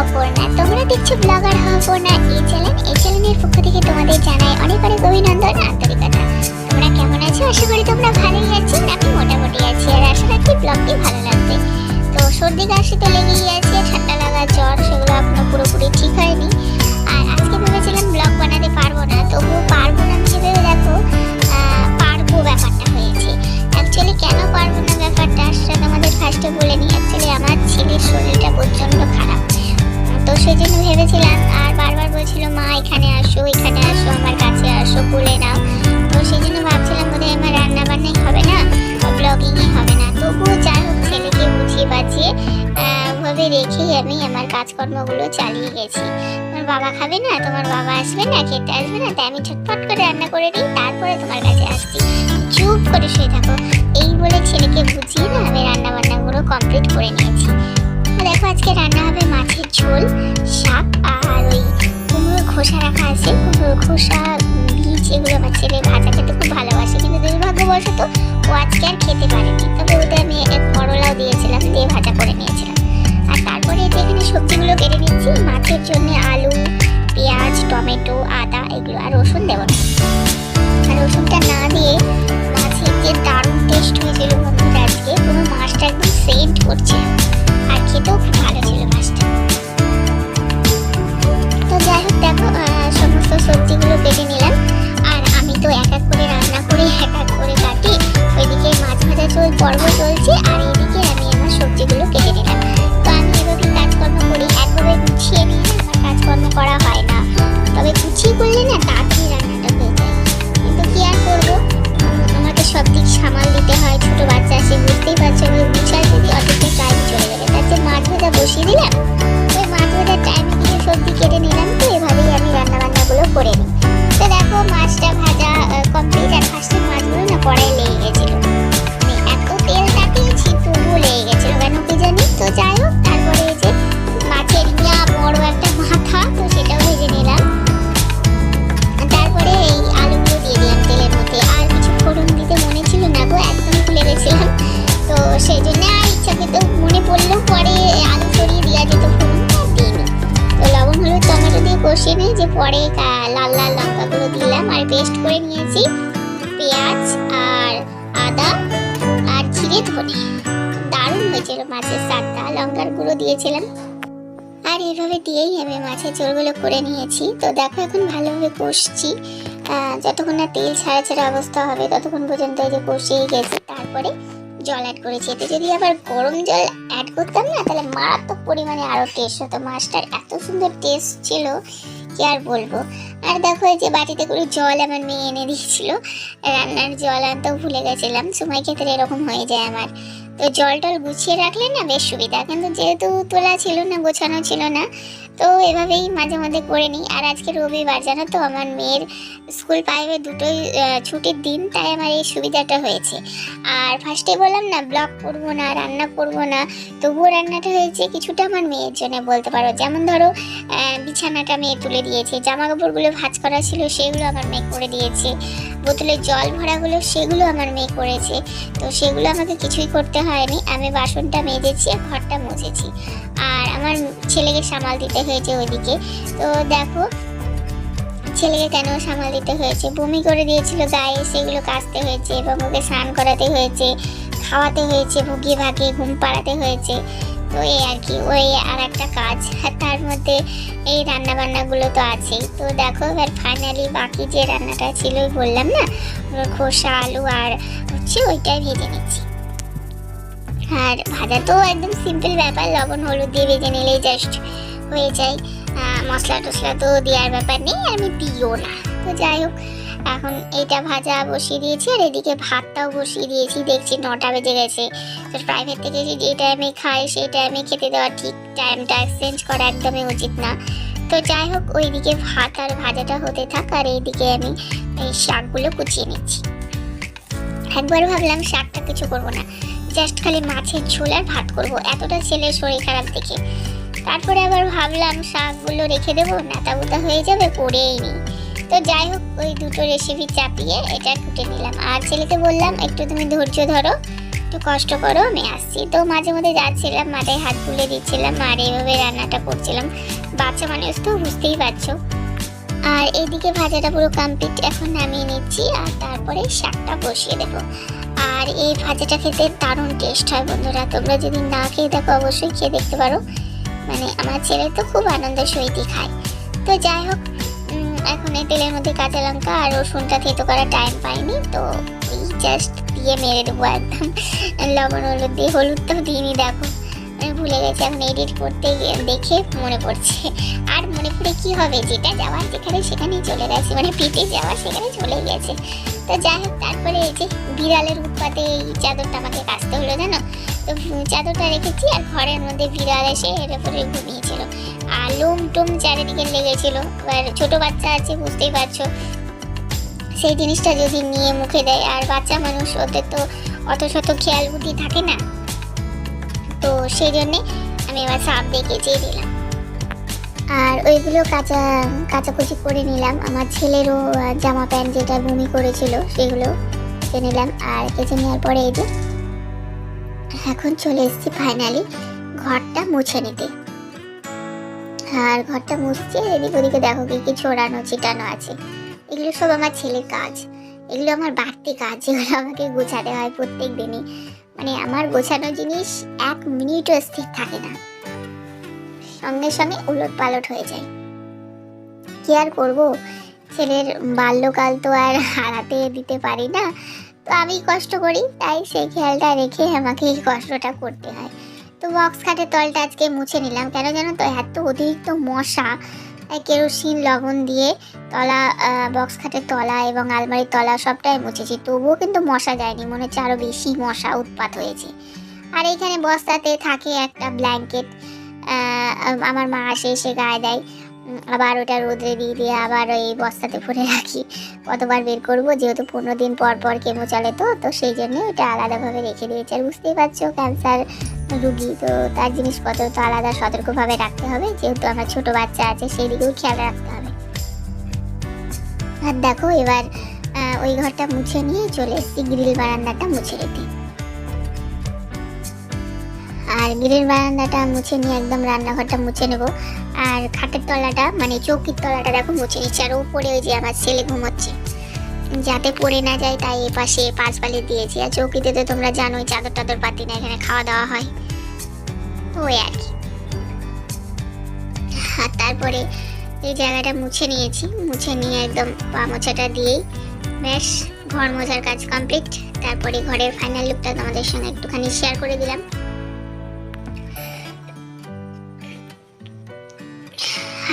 অপর্ণা। তোমরা দেখছো ব্লগার অপর্ণা এই চ্যানেলের পক্ষ থেকে তোমাদের জানাই অনেক অনেক অভিনন্দন, আন্তরিকতা। তোমরা কেমন আছো? আশা করি তোমরা ভালোই আছো। আমি মোটামুটি আছি, আর আশা রাখি ব্লগটি ভালো লাগবে। তো সর্দি কাশি তো লেগেই আছে, ঠান্ডা লাগা, জ্বর, সেগুলো এখনো পুরোপুরি ঠিক হয়নি। আর আজকে ভেবেছিলাম ব্লগ বানাতে পারবো না, তবুও পারবো না ভেবে দেখো পারবো ব্যাপারটা হয়েছে। অ্যাকচুয়ালি কেন পারবো না ব্যাপারটা সেটা তোমাদের ফার্স্টে বলে নিই। অ্যাকচুয়ালি আমার ছেলের শরীরটা প্রচণ্ড খারাপ, তো সেই জন্য ভেবেছিলাম, আর বারবার বলছিল মা এখানে আসো, এখানে আসো, আমার কাছে আসো, বলে নাও। তো সেই জন্য ভাবছিলাম বোধহয় আমার রান্না বান্নাই হবে না, ব্লগিংই হবে না। তবুও যাই হোক, ছেলেকে বুঝিয়ে বাঁচিয়ে ওভাবে রেখেই আমি আমার কাজকর্মগুলো চালিয়ে গেছি। তোমার বাবা খাবে না, তোমার বাবা আসবে না, খেতে আসবে না, তাই আমি ঝটপট করে রান্না করে নিই, তারপরে তোমার কাছে আসছি, চুপ করে শুয়ে থাকো, এই বলে ছেলেকে বুঝিয়ে না আমি রান্না বান্নাগুলো কমপ্লিট করে নিয়েছি। দেখো আজকে রান্না হবে মাছের ঝোল, শাক, আর ওই কুমড়োর খোসা রাখা আছে, কুমড়োর খোসা বীজ, এগুলো আমার ছেলে ভাজা খেতে খুব ভালোবাসে, কিন্তু দুর্ভাগ্যবশত ও আজকে আর খেতে পারেনি। তবে ওতে আমি এক করলাও দিয়েছিলাম, দিয়ে ভাজা করে নিয়েছিলাম। আর তারপরে এতে এখানে সবজিগুলো কেটে নিচ্ছি। মাছের জন্য আলু, পেঁয়াজ, টমেটো, আদা, এগুলো, আর রসুন দেবো না। আর রসুনটা না দিয়ে মাছের যে দারুণ টেস্ট হয়েছিল বন্ধুরা, আজকে পুরো মাছটা একদম সেন্ট করছে, আর খেতেও খুব ভালো ছিল মাছটা। তো যাই হোক দেখো সমস্ত সবজিগুলো কেটে নিলাম, আর আমি তো এক এক করে রান্না করে এক এক করে কাটি। ওইদিকে মাছ ভাজা পর্ব চলছে, আর এইদিকে আমি আমার সবজিগুলো কেটে নিলাম। তো আমি এভাবে কাজকর্ম করি, একভাবে গুছিয়ে নিয়ে আমার কাজকর্ম করা হয় না, তবে গুছিয়ে করলে না তাড়াতাড়ি রান্নাটা হয়ে যায়। কিন্তু কি আর করবো, আমাকে সব দিক সামাল দিতে হয়, ছোট বাচ্চা আসে, বুঝতেই পারছো, আমি গুছায় যদি অর্ধেক টাইম চলে যাবে। তার যে মাছ ভাজা বসিয়ে দিলাম, ওই মাছ ভাজার টাইমে কিছু সবজি কেটে নিলাম। তো এভাবেই আমি রান্না বান্নাগুলো করে নিই। তো দেখো মাছটা ভাজা কমপ্লিট, আর ফার্স্টে মাছগুলো না কড়াই লেগে গেছিলো, মানে এত তেল তাকিয়েছি তবুও লেগে গেছিলো, কেন কি জানি। তো যাই হোক, তারপরে এই যে মাছের বড় একটা মাথা, তো সেটাও ভেজে নিলাম। তারপরে এই আলুগুলো দিয়ে দিলাম তেলের মধ্যে, আর কিছু ফোড়ন দিতে মনে ছিল না গো, একদম ভুলে গেছিলাম। তো সেই জন্য আর ইচ্ছাকৃত মনে পড়লেও পরে আলু সরিয়ে দেওয়া যেত, ফোড়নটা দিইনি। তো লবণ হলুদ টমেটো দিয়ে কষিয়ে নিয়ে যে পরে লাল লাল লঙ্কাগুলো দিলাম, আর পেস্ট করে নিয়েছি পেঁয়াজ আর আদা আর জিরে ধনে। দারুণ হয়েছিল মাছের স্বাদটা, লঙ্কার গুঁড়ো দিয়েছিলাম। আর এইভাবে দিয়েই আমি মাছের ঝোলগুলো করে নিয়েছি। তো দেখো এখন ভালোভাবে কষছি, যতক্ষণ না তেল ছাড়া ছাড়া অবস্থা হবে ততক্ষণ পর্যন্ত এই যে কষিয়েই গেছি। তারপরে জল অ্যাড করেছি, এতে যদি আবার গরম জল অ্যাড করতাম না, তাহলে মারাত্মক পরিমাণে আরও টেস্ট হতো। মাছটার এত সুন্দর টেস্ট ছিল, কি আর বলবো। আর দেখো এই যে বাটিতে করে জল আমার মেয়ে এনে দিয়েছিল, রান্নার জল আনতেও ভুলে গেছিলাম, সময় ক্ষেত্রে এরকম হয়ে যায় আমার। তো জল টল গুছিয়ে রাখলে না বেশ সুবিধা, কিন্তু যেহেতু তোলা ছিল না, গোছানো ছিল না, তো এভাবেই মাঝে মাঝে করে নিই। আর আজকে রবিবার, জানো তো আমার মেয়ের স্কুল পাইবে দুটোই ছুটির দিন, তাই আমার এই সুবিধাটা হয়েছে। আর ফার্স্টে বললাম না ব্লগ করবো না, রান্না করবো না, তবুও রান্নাটা হয়েছে কিছুটা আমার মেয়ের জন্য বলতে পারো। যেমন ধরো বিছানাটা মেয়ে তুলে দিয়েছে, জামা কাপড়গুলো ভাঁজ করা ছিল সেগুলো আমার মেয়ে করে দিয়েছে, বোতলে জল ভরাগুলো সেগুলো আমার মেয়ে করেছে। তো সেগুলো আমাকে কিছুই করতে হয়নি, আমি বাসনটা মেজেছি আর ঘরটা মুছেছি, আর আমার ছেলেকে সামাল দিতে হয়েছে ওইদিকে। তো দেখো ছেলেকে কেন সামাল দিতে হয়েছে, বমি করে দিয়েছিল গায়ে, সেগুলো কাচতে হয়েছে, এবং ওকে স্নান করাতে হয়েছে, খাওয়াতে হয়েছে, ভুগিয়ে ভাগিয়ে ঘুম পাড়াতে হয়েছে। তো এই আর কি, ওই আর একটা কাজ, তার মধ্যে এই রান্না বান্নাগুলো তো আছেই। তো দেখো এবার ফাইনালি বাকি যে রান্নাটা ছিল বললাম না, খোসা আলু আর হচ্ছে ওইটাই ভেজে নিচ্ছি। আর ভাজা তো একদম সিম্পল ব্যাপার, লবণ হলুদ দিয়ে ভেজে নিলেই জাস্ট হয়ে যায়, মশলা টশলা তো দেওয়ার ব্যাপার নেই, আমি দিও না। তো যাই হোক, এখন এইটা ভাজা বসিয়ে দিয়েছি, আর এদিকে ভাতটাও বসিয়ে দিয়েছি। দেখছি 9টা বেজে গেছে, তো প্রাইভেট থেকে যে টাইমে খাই সেই টাইমে খেতে দেওয়া ঠিক, টাইমটা এক্সচেঞ্জ করা একদমই উচিত না। তো যাই হোক, ওইদিকে ভাত আর ভাজাটা হতে থাক, আর এইদিকে আমি এই শাকগুলো কুচিয়ে নিচ্ছি। একবার ভাবলাম শাকটা কিছু করবো না, জাস্ট খালি মাছের ঝোল আর ভাত করবো, এতটা ছেলের শরীর খারাপ দেখে। তারপরে আবার ভাবলাম শাকগুলো রেখে দেবো, নাতাবুতা হয়ে যাবে, করেই নিই। তো যাই হোক, ওই দুটো রেসিপি চাপিয়ে এটা কুটে নিলাম, আর ছেলেকে বললাম একটু তুমি ধৈর্য ধরো, একটু কষ্ট করো, আমি আসছি। তো মাঝে মধ্যে যাচ্ছিলাম, মাথায় হাত তুলে দিচ্ছিলাম আর এইভাবে রান্নাটা করছিলাম। বাচ্চা মানুষ তো বুঝতেই পারছো। আর এইদিকে ভাজাটা পুরো কমপ্লিট, এখন নামিয়ে নিচ্ছি আর তারপরে শাকটা বসিয়ে দেবো। আর এই ভাজাটা খেতে দারুণ টেস্ট হয় বন্ধুরা, তোমরা যদি না খেয়ে দেখো অবশ্যই খেয়ে দেখতে পারো। মানে আমার ছেলে তো খুব আনন্দের সহিতই খায়। তো যাই হোক, এখন এই তেলের মধ্যে কাঁচা লঙ্কা আর রসুনটা থেতো করার টাইম পাইনি, তো এই জাস্ট দিয়ে মেরে দেবো একদম। লবণ হলুদ দিয়ে, হলুদটাও দিইনি দেখো, আমি ভুলে গেছি। এখন এডিট করতে দেখে মনে পড়ছে। আর মনে পড়ে কি হবে, যেটা যাওয়ার যেখানে সেখানেই চলে গেছে, মানে পিঠে যাওয়া সেখানে চলে গেছে। তো যাই হোক, তারপরে এই যে বিড়ালের উৎপাতে এই চাদরটা আমাকে কাচতে হলো জানো। তো চাদরটা রেখেছি আর ঘরের মধ্যে বিড়াল এসে এর উপরে ঘুমিয়েছিল আর লোম টোম চারিদিকে লেগেছিল। এবার ছোট বাচ্চা আছে বুঝতেই পারছো, সেই জিনিসটা যদি নিয়ে মুখে দেয়, আর বাচ্চা মানুষ ওদের তো অত শত খেয়াল বুদ্ধি থাকে না, তো সেই জন্যে আমি এবার সাপ দিয়ে কেচেই দিলাম। আর ওইগুলো কাচাকুচি করে নিলাম। আমার ছেলেরও জামা প্যান্ট যেটা বমি করেছিল সেগুলো কেচে নিলাম। আর কেচে নেওয়ার পরে এই যে এখন চলে এসেছি ফাইনালি ঘরটা মুছে নিতে। আর ঘরটা মুছছে, এদিক ওদিকে দেখো কি কি ছড়ানো ছিটানো আছে। এগুলো সব আমার ছেলের কাজ, এগুলো আমার বাড়তি কাজ, যেগুলো আমাকে গোছাতে হয় প্রত্যেক দিনই। মানে আমার গোছানো জিনিস এক মিনিটও স্থির থাকে না, সঙ্গে সঙ্গে উলট পালট হয়ে যায়। কি আর করবো, ছেলের বাল্যকাল তো আর হারাতে দিতে পারি না, তো আমি কষ্ট করি, তাই সেই খেয়ালটা রেখে আমাকে এই কষ্টটা করতে হয়। তো বক্স খাটের তলটা আজকে মুছে নিলাম, কেন জানো তো, এত অতিরিক্ত মশা। কেরোসিন লবণ দিয়ে তলা, বক্স খাটের তলা এবং আলমারির তলা সবটাই মুছেছি, তবুও কিন্তু মশা যায়নি, মনে হচ্ছে আরও বেশি মশা উৎপাত হয়েছে। আর এইখানে বস্তাতে থাকে একটা ব্ল্যাঙ্কেট, আমার মা এসে গায়ে দেয়, আবার ওটা রোদে দিয়ে আবার ওই বস্তাতে ভরে রাখি। কতবার বের করবো, যেহেতু 15 দিন পর পর কেমো চলে, তো সেই জন্য ওটা আলাদাভাবে রেখে দিয়েছে। আর বুঝতেই পারছো ক্যান্সার রুগী, তো তার জিনিসপত্র তো আলাদা সতর্কভাবে রাখতে হবে, যেহেতু আমার ছোট বাচ্চা আছে সেই দিকেও খেয়াল রাখতে হবে। আর দেখো এবার ওই ঘরটা মুছে নিয়ে চলে এসেছি গ্রিল বারান্দাটা মুছে রেখে। আর গ্রিল বারান্দাটা মুছে নিয়ে একদম রান্নাঘরটা মুছে নেবো। আর খাটের তলাটা, মানে চৌকির তলাটা দেখো মুছে নিচ্ছে। আর উপরে ওই যে আমার ছেলে ঘুমোচ্ছে, যাতে পড়ে না যায় তাই এ পাশে 5 বালি দিয়েছি। আর চৌকিতে তো তোমরা জানোই চাদর টাদর পাতি না, এখানে খাওয়া দাওয়া হয়, তো ওই আর কি। আর তারপরে এই জায়গাটা মুছে নিয়েছি, মুছে নিয়ে একদম পা মোছাটা দিয়েই ব্যাস ঘর মোছার কাজ কমপ্লিট। তারপরে ঘরের ফাইনাল লুকটা তোমাদের সঙ্গে একটুখানি শেয়ার করে দিলাম।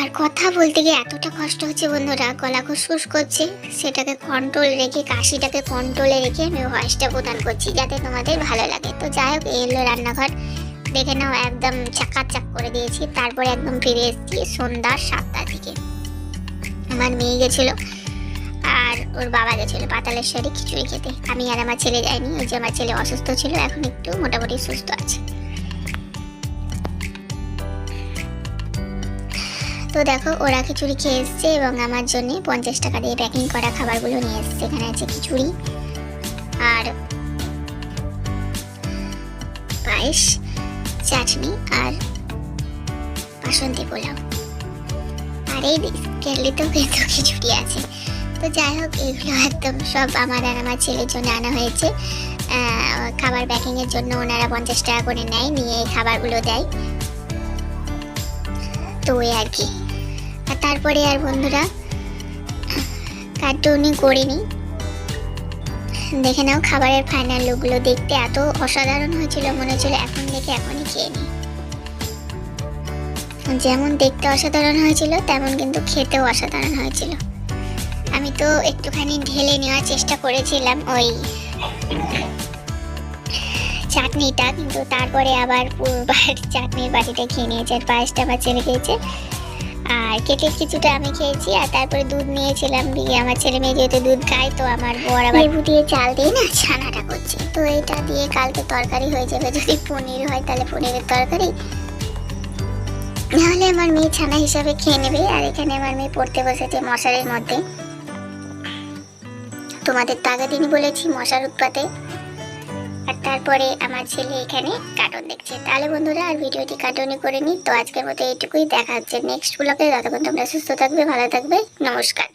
আর কথা বলতে গিয়ে এতটা কষ্ট হচ্ছে বন্ধুরা, গলা খুসখুস করছে, সেটাকে কন্ট্রোল রেখে, কাশিটাকে কন্ট্রোলে রেখে আমি ভয়েসটা প্রদান করছি যাতে তোমাদের ভালো লাগে। তো যাই হোক, এই হলো রান্নাঘর, দেখে নাও একদম চাকাচাক করে দিয়েছি। তারপরে একদম ফিরে এসেছি সন্ধ্যা 7টার দিকে। আমার মেয়ে গেছিল আর ওর বাবা গেছিল পাতালেশ্বরী খিচুড়ি খেতে, আমি আর আমার ছেলে যাইনি। ওই যে আমার ছেলে অসুস্থ ছিল, এখন একটু মোটামুটি সুস্থ আছে। তো দেখো ওরা খিচুড়ি খেয়ে এসছে এবং আমার জন্য 50 টাকা দিয়ে প্যাকিং করা খাবারগুলো নিয়ে এসছে। এখানে আছে খিচুড়ি আর পায়েস, চাটনি আর বাসন্তী পোলাও, আর এই কেটলিতেও কিন্তু খিচুড়ি আছে। তো যাই হোক, এগুলো একদম সব আমার আর আমার ছেলের জন্য আনা হয়েছে। খাবার প্যাকিংয়ের জন্য ওনারা 50 টাকা করে নেয়, নিয়ে এই খাবারগুলো দেয়, তো ওই আর কি। আর তারপরে আর বন্ধুরা কার্টুনই করিনি, দেখে নাও খাবারের ফাইনাল লুকগুলো। দেখতে এত অসাধারণ হয়েছিল, মনে হচ্ছিল এখন দেখে এখনই খেয়ে নিই। যেমন দেখতে অসাধারণ হয়েছিল তেমন কিন্তু খেতেও অসাধারণ হয়েছিল। আমি তো একটুখানি ঢেলে নেওয়ার চেষ্টা করেছিলাম ওই চাটনিটা, কিন্তু তারপরে আবার পুরোবার চাটনির বাটিটা খেয়ে নিয়েছে, আর পায়েসটা আবার ছেলে খেয়েছে, আর কেটের কিছুটা আমি খেয়েছি। আর তারপরে দুধ নিয়েছিলাম, দিয়ে আমার ছেলে মেয়ে যেহেতু দুধ খায়, তো আমার বর আবার লেবু দিয়ে চাল দিয়ে না ছানাটা করছে, তো এটা দিয়ে কালকে তরকারি হয়ে যাবে। যদি পনির হয় তাহলে পনিরের তরকারি, নাহলে আমার মেয়ে ছানা হিসাবে খেয়ে নেবে। আর এখানে আমার মেয়ে পড়তে বসেছে মশারির মধ্যে। তোমাদের তো আগের দিনই বলেছি মশার উৎপাতে আর তারপরে আমার ছেলে এখানে কার্টুন দেখছে। তাহলে বন্ধুরা আর ভিডিওটি কার্টুনই করে নিই। তো আজকের মতো এইটুকুই, দেখা হচ্ছে নেক্সট ব্লগে। ততক্ষণ তোমরা সুস্থ থাকবে, ভালো থাকবে, নমস্কার।